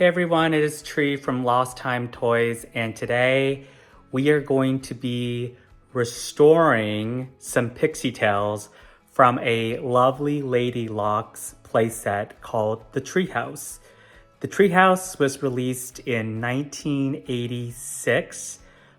Hey everyone, it is Tree from Lost Time Toys, and today we are going to be restoring some PixieTails from a lovely Lady Locks playset called the Treehouse. The Treehouse was released in 1986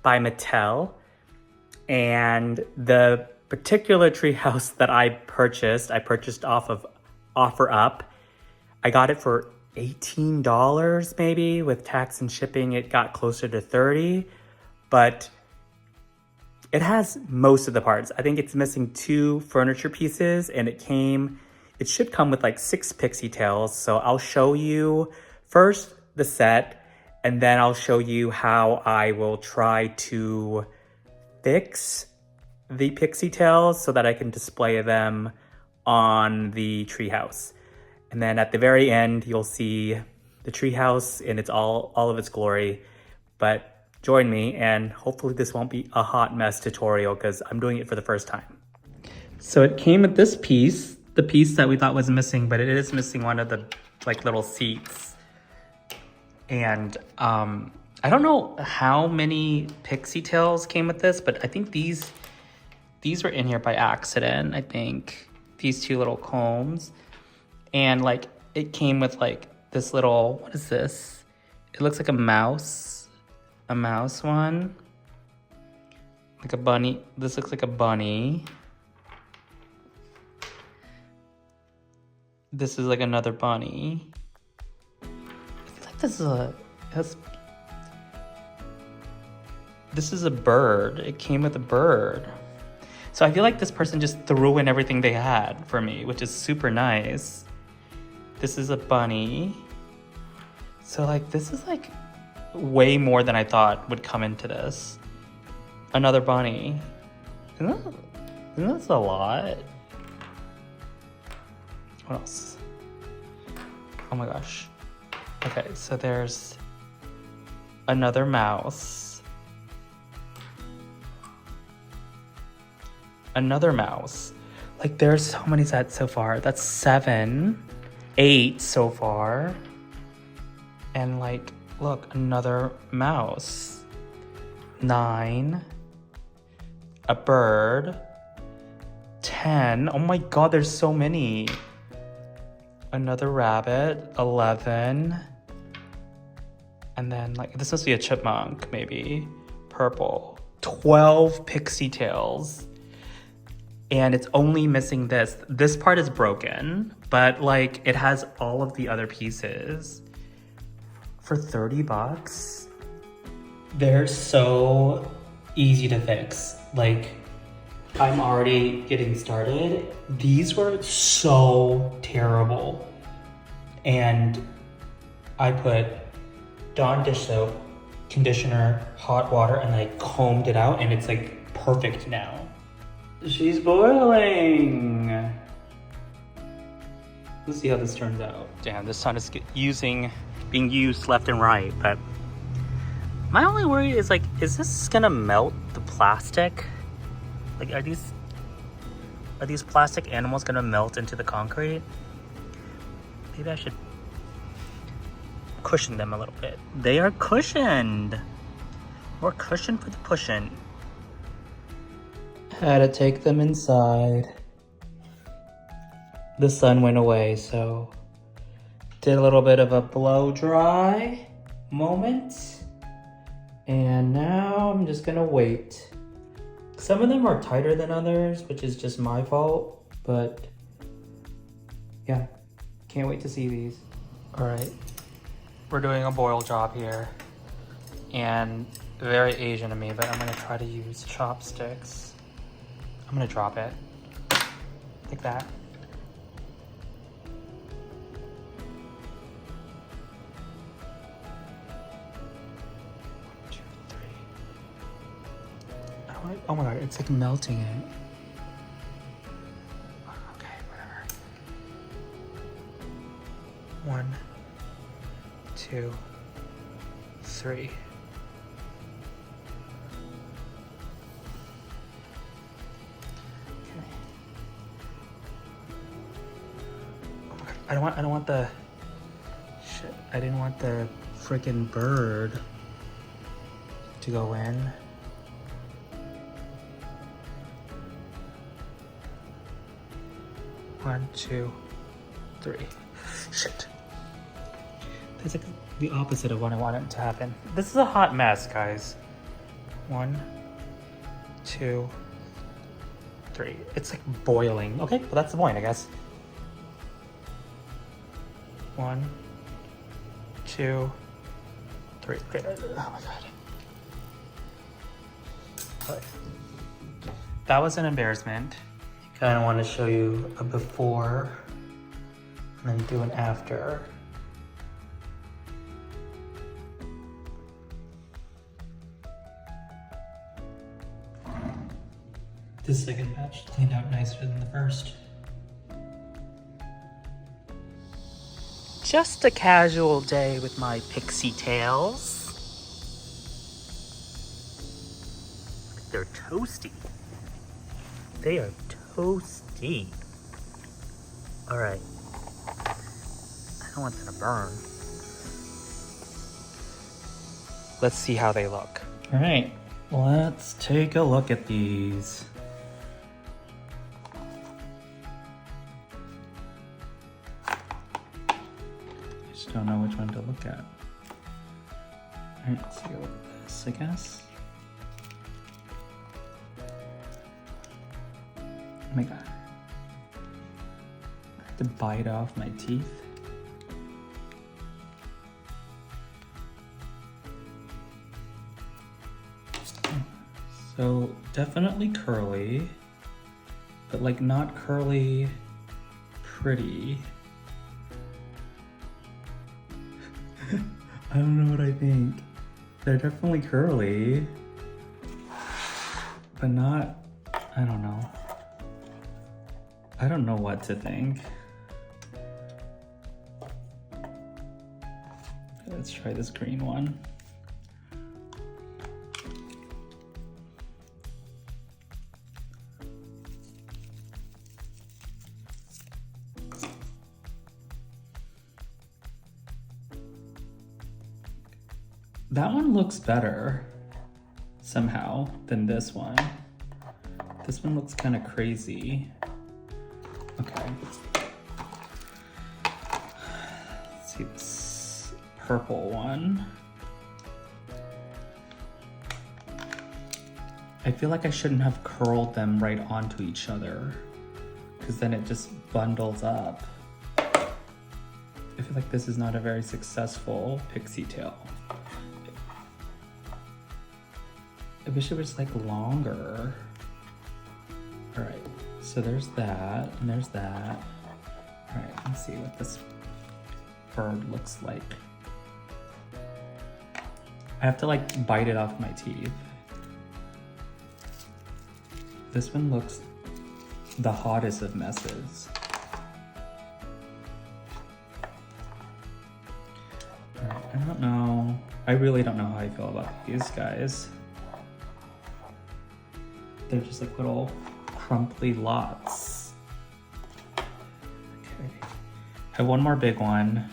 by Mattel, and the particular Treehouse that I purchased off of OfferUp. I got it for $18 maybe. With tax and shipping it got closer to $30, but it has most of the parts. I think it's missing 2 furniture pieces, and it should come with like 6 PixieTails. So I'll show you first the set, and then I'll show you how I will try to fix the PixieTails so that I can display them on the Treehouse. And then at the very end, you'll see the Treehouse in all of its glory. But join me, and hopefully this won't be a hot mess tutorial because I'm doing it for the first time. So it came with this piece, the piece that we thought was missing, but it is missing one of the like little seats. And I don't know how many PixieTails came with this, but I think these were in here by accident. I think these 2 little combs. And like it came with like this little, what is this? It looks like a mouse one. Like a bunny. This looks like a bunny. This is like another bunny. I feel like this is a bird. It came with a bird. So I feel like this person just threw in everything they had for me, which is super nice. This is a bunny. So like this is like way more than I thought would come into this. Another bunny. Isn't that a lot? What else? Oh my gosh. Okay, so there's another mouse. Another mouse. Like there's so many sets so far. That's 7. 8 so far. And like, look, another mouse. 9. A bird. 10. Oh my god, there's so many. Another rabbit. 11. And then like, this must be a chipmunk, maybe. Purple. 12 PixieTails. And it's only missing this. This part is broken, but like it has all of the other pieces. For $30, they're so easy to fix. Like, I'm already getting started. These were so terrible. And I put Dawn dish soap, conditioner, hot water, and I combed it out, and it's like perfect now. She's boiling. Let's see how this turns out. Damn, this sun is being used left and right, but my only worry is like, is this gonna melt the plastic? Like, are these plastic animals gonna melt into the concrete? Maybe I should cushion them a little bit. They are cushioned. More cushion for the pushing. Had to take them inside. The sun went away, so did a little bit of a blow dry moment. And now I'm just gonna wait. Some of them are tighter than others, which is just my fault, but yeah, can't wait to see these. All right, we're doing a boil job here, and very Asian of me, but I'm gonna try to use chopsticks. I'm gonna drop it like that. 1, 2, 3. Oh my god, it's like melting it. Okay, whatever. 1, 2, 3. I don't want the shit. I didn't want the freaking bird to go in. One, two, three. Shit. That's like the opposite of what I wanted to happen. This is a hot mess, guys. One, two, three. It's like boiling. Okay, well that's the point, I guess. One, two, three. Okay. Oh my god. Okay. That was an embarrassment. Kind of want to show you a before and then do an after. This second batch cleaned out nicer than the first. Just a casual day with my PixieTails. They're toasty. They are toasty. All right. I don't want them to burn. Let's see how they look. All right, let's take a look at these. I just don't know which one to look at. All right, let's go with this, I guess. Oh my god. I have to bite off my teeth. So definitely curly, but like not curly pretty. I don't know what I think. They're definitely curly, but not, I don't know. I don't know what to think. Let's try this green one. That one looks better somehow than this one. This one looks kind of crazy. Okay. Let's see this purple one. I feel like I shouldn't have curled them right onto each other because then it just bundles up. I feel like this is not a very successful pixie tail. I wish it was like longer. All right, so there's that and there's that. All right, let's see what this bird looks like. I have to like bite it off my teeth. This one looks the hottest of messes. All right, I don't know. I really don't know how I feel about these guys. They're just like little crumply lots. Okay. I have one more big one.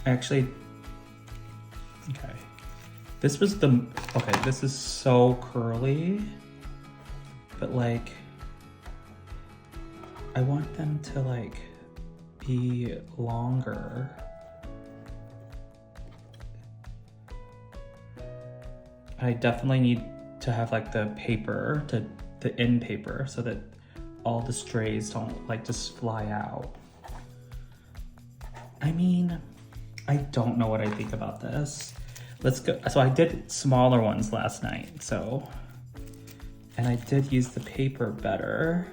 Actually, okay. This was the, okay, this is so curly, but like, I want them to like be longer. I definitely need to have like the paper, the end paper, so that all the strays don't like just fly out. I mean, I don't know what I think about this. Let's go. So I did smaller ones last night, so, and I did use the paper better.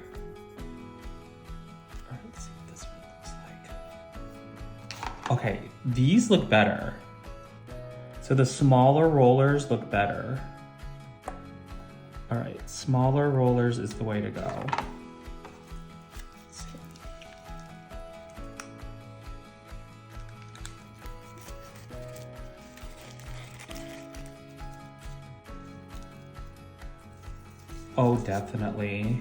All right, let's see what this one looks like. Okay, these look better. So the smaller rollers look better. All right, smaller rollers is the way to go. Oh, definitely.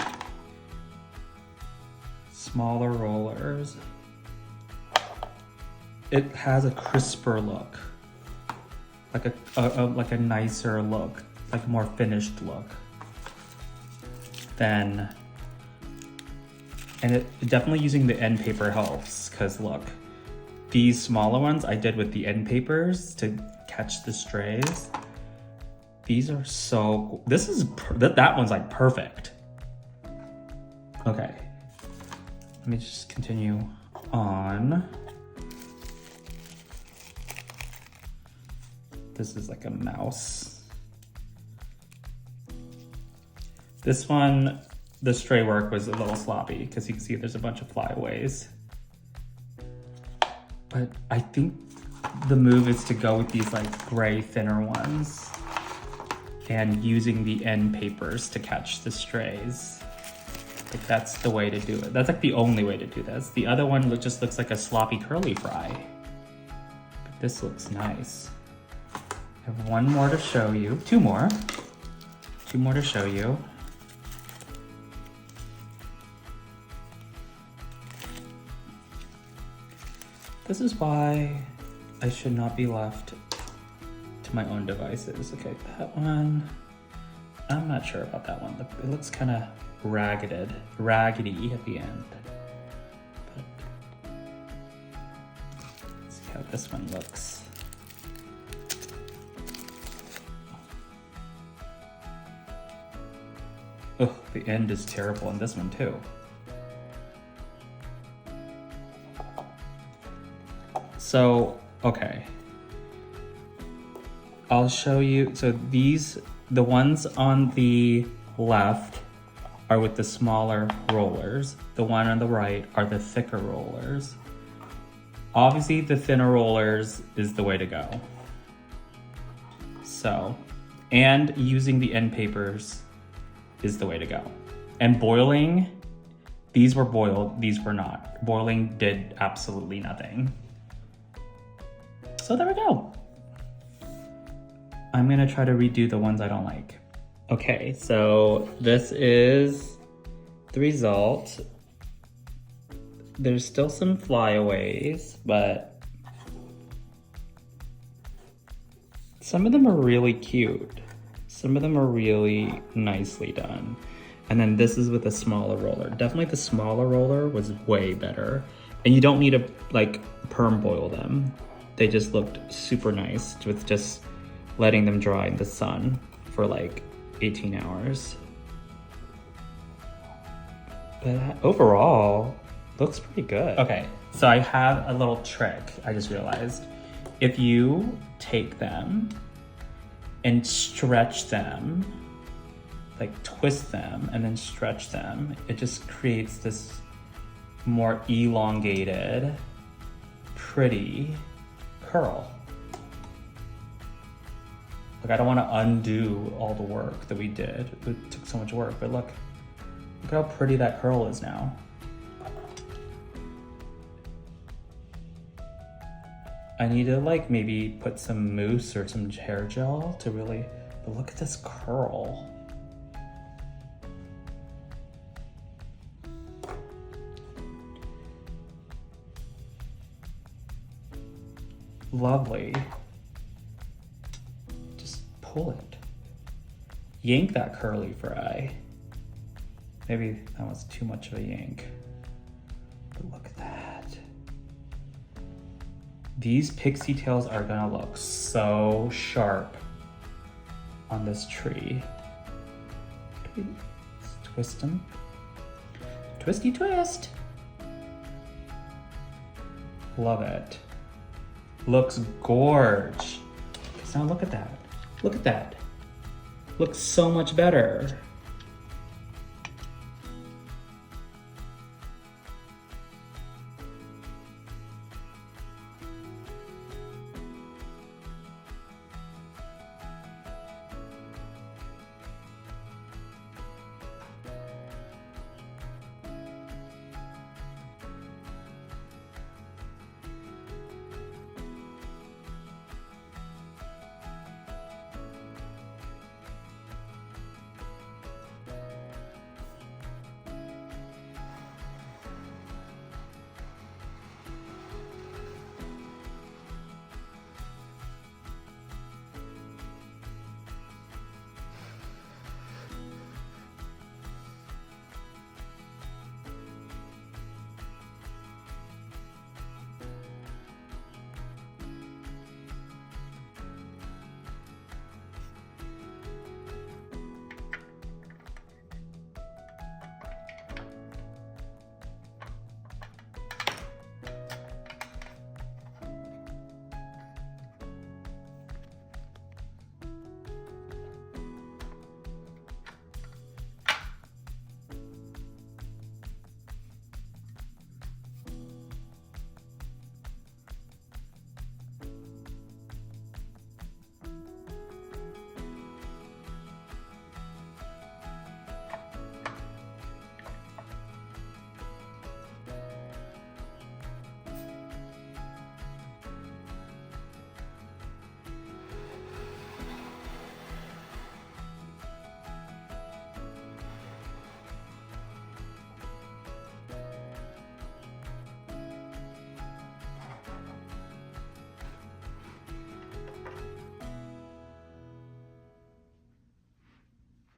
Smaller rollers. it has a crisper look. Like a nicer look, like a more finished look. And it definitely using the end paper helps, because look, these smaller ones I did with the end papers to catch the strays. These are so, that one's like perfect. Okay, let me just continue on. This is like a mouse. This one, the stray work was a little sloppy because you can see there's a bunch of flyaways. But I think the move is to go with these like gray thinner ones and using the end papers to catch the strays. Like that's the way to do it. That's like the only way to do this. The other one just looks like a sloppy curly fry. But this looks nice. I have one more to show you. Two more to show you. This is why I should not be left to my own devices. Okay, that one, I'm not sure about that one. It looks kind of raggedy at the end. But let's see how this one looks. Oh, the end is terrible in this one too. So, okay. I'll show you, so the ones on the left are with the smaller rollers. The one on the right are the thicker rollers. Obviously the thinner rollers is the way to go. So, and using the end papers is the way to go. And boiling, these were boiled, these were not. Boiling did absolutely nothing. So there we go. I'm gonna try to redo the ones I don't like. Okay, so this is the result. There's still some flyaways, but some of them are really cute. Some of them are really nicely done. And then this is with a smaller roller. Definitely the smaller roller was way better. And you don't need to like perm boil them. They just looked super nice with just letting them dry in the sun for like 18 hours. But overall, looks pretty good. Okay, so I have a little trick I just realized. If you take them and stretch them, like twist them and then stretch them, it just creates this more elongated, pretty curl. Like I don't want to undo all the work that we did. It took so much work, but look how pretty that curl is now. I need to like maybe put some mousse or some hair gel to really, but look at this curl. Lovely. Just pull it. Yank that curly fry. Maybe that was too much of a yank. But look at that. These PixieTails are gonna look so sharp on this tree. Let's twist them. Twisty twist. Love it. Looks gorge. So now look at that. Look at that. Looks so much better.